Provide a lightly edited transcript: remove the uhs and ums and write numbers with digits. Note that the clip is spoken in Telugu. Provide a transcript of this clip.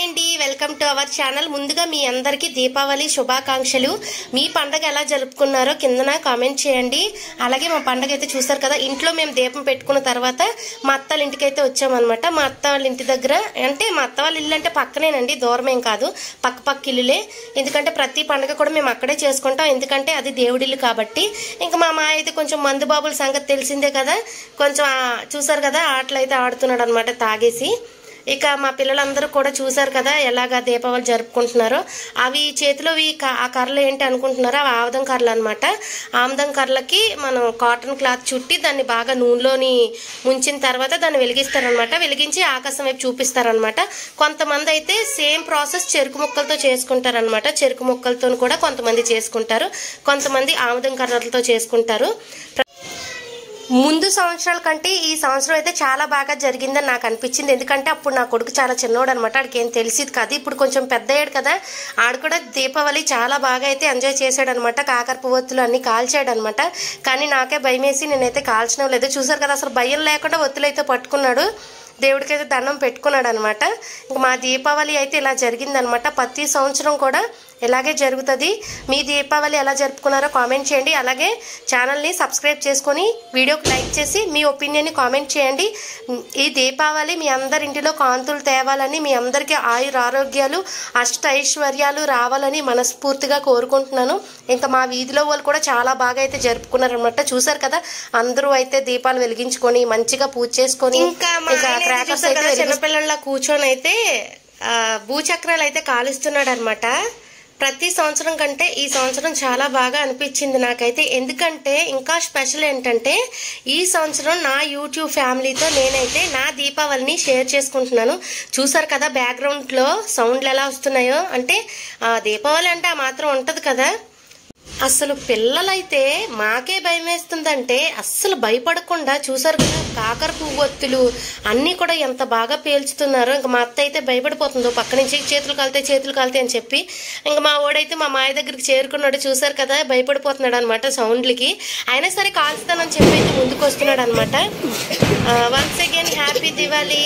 అండి, వెల్కమ్ టు అవర్ ఛానల్. ముందుగా మీ అందరికీ దీపావళి శుభాకాంక్షలు. మీ పండగ ఎలా జరుపుకున్నారో కిందన కామెంట్ చేయండి. అలాగే మా పండగ అయితే చూసారు కదా, ఇంట్లో మేము దీపం పెట్టుకున్న తర్వాత మా అత్త వాళ్ళ ఇంటికి అయితే వచ్చామన్నమాట. మా అత్త వాళ్ళ ఇంటి దగ్గర అంటే మా అత్త వాళ్ళ ఇల్లు అంటే పక్కనేనండి, దూరమేం కాదు, పక్క ఇల్లులే. ఎందుకంటే ప్రతి పండగ కూడా మేము అక్కడే చేసుకుంటాం, ఎందుకంటే అది దేవుడిల్లు కాబట్టి. ఇంకా మా మాయ అయితే కొంచెం మందు బాబుల సంగతి తెలిసిందే కదా, కొంచెం చూసారు కదా ఆటలు అయితే ఆడుతున్నాడు అనమాట తాగేసి. ఇక మా పిల్లలందరూ కూడా చూసారు కదా ఎలాగా దీపావళి జరుపుకుంటున్నారో. అవి చేతిలోవి ఆ కర్రలు ఏంటి అనుకుంటున్నారో, అవి ఆముదం కర్రలు అనమాట. ఆముదం కర్రలకి మనం కాటన్ క్లాత్ చుట్టి దాన్ని బాగా నూనెలోని ముంచిన తర్వాత దాన్ని వెలిగిస్తారనమాట. వెలిగించి ఆకాశం వైపు చూపిస్తారనమాట. కొంతమంది అయితే సేమ్ ప్రాసెస్ చెరుకు ముక్కలతో చేసుకుంటారనమాట. చెరుకు ముక్కలతో కూడా కొంతమంది చేసుకుంటారు, కొంతమంది ఆముదం కర్రలతో చేసుకుంటారు. ముందు సంవత్సరాల కంటే ఈ సంవత్సరం అయితే చాలా బాగా జరిగిందని నాకు అనిపించింది. ఎందుకంటే అప్పుడు నా కొడుకు చాలా చిన్నోడు అనమాట, ఆడికి ఏం తెలిసేది కాదు. ఇప్పుడు కొంచెం పెద్ద అయ్యాడు కదా, ఆడు కూడా దీపావళి చాలా బాగా అయితే ఎంజాయ్ చేశాడు అనమాట. కాకర పువ్వొత్తులు అన్ని కాల్చాడు అనమాట. కానీ నాకే భయం వేసి నేనైతే కాల్చడం లేదు. చూసారు కదా, అసలు భయం లేకుండా ఒత్తులు అయితే పట్టుకున్నాడు, దేవుడికైతే దండం పెట్టుకున్నాడు అనమాట. ఇంక మా దీపావళి అయితే ఇలా జరిగిందనమాట. ప్రతి సంవత్సరం కూడా ఇలాగే జరుగుతుంది. మీ దీపావళి ఎలా జరుపుకున్నారో కామెంట్ చేయండి. అలాగే ఛానల్ని సబ్స్క్రైబ్ చేసుకొని వీడియోకి లైక్ చేసి మీ ఒపీనియన్ని కామెంట్ చేయండి. ఈ దీపావళి మీ అందరి ఇంటిలో కాంతులు తేవాలని, మీ అందరికీ ఆయుర ఆరోగ్యాలు అష్ట ఐశ్వర్యాలు రావాలని మనస్ఫూర్తిగా కోరుకుంటున్నాను. ఇంకా మా వీధిలో వాళ్ళు కూడా చాలా బాగా అయితే జరుపుకున్నారనమాట. చూసారు కదా, అందరూ అయితే దీపాలు వెలిగించుకొని మంచిగా పూజ చేసుకొని ఇంకా క్రాకర్స్ అయితే చిన్నపిల్లల కూర్చొని అయితే భూచక్రాలు అయితే కాలుస్తున్నాడు అనమాట. ప్రతి సంవత్సరం కంటే ఈ సంవత్సరం చాలా బాగా అనిపించింది నాకైతే. ఎందుకంటే ఇంకా స్పెషల్ ఏంటంటే ఈ సంవత్సరం నా యూట్యూబ్ ఫ్యామిలీతో నేనైతే నా దీపావళిని షేర్ చేసుకుంటున్నాను. చూసారు కదా బ్యాక్గ్రౌండ్లో సౌండ్లు ఎలా వస్తున్నాయో, అంటే దీపావళి అంటే ఆ మాత్రం ఉంటుంది కదా. అసలు పిల్లలైతే మాకే భయం వేస్తుందంటే అస్సలు భయపడకుండా చూసారు కదా, కాకర పువ్వొత్తులు అన్నీ కూడా ఎంత బాగా పేల్చుతున్నారో. ఇంకా మా అత్త అయితే భయపడిపోతుందో పక్క నుంచి, చేతులు కాలుతాయి అని చెప్పి. ఇంకా మా ఓడైతే మా మాయ దగ్గరికి చేరుకున్నాడు. చూసారు కదా, భయపడిపోతున్నాడు అనమాట సౌండ్లకి. అయినా సరే కాల్చుతానని చెప్పి అయితే ముందుకు వస్తున్నాడు అనమాట. Once again happy Diwali.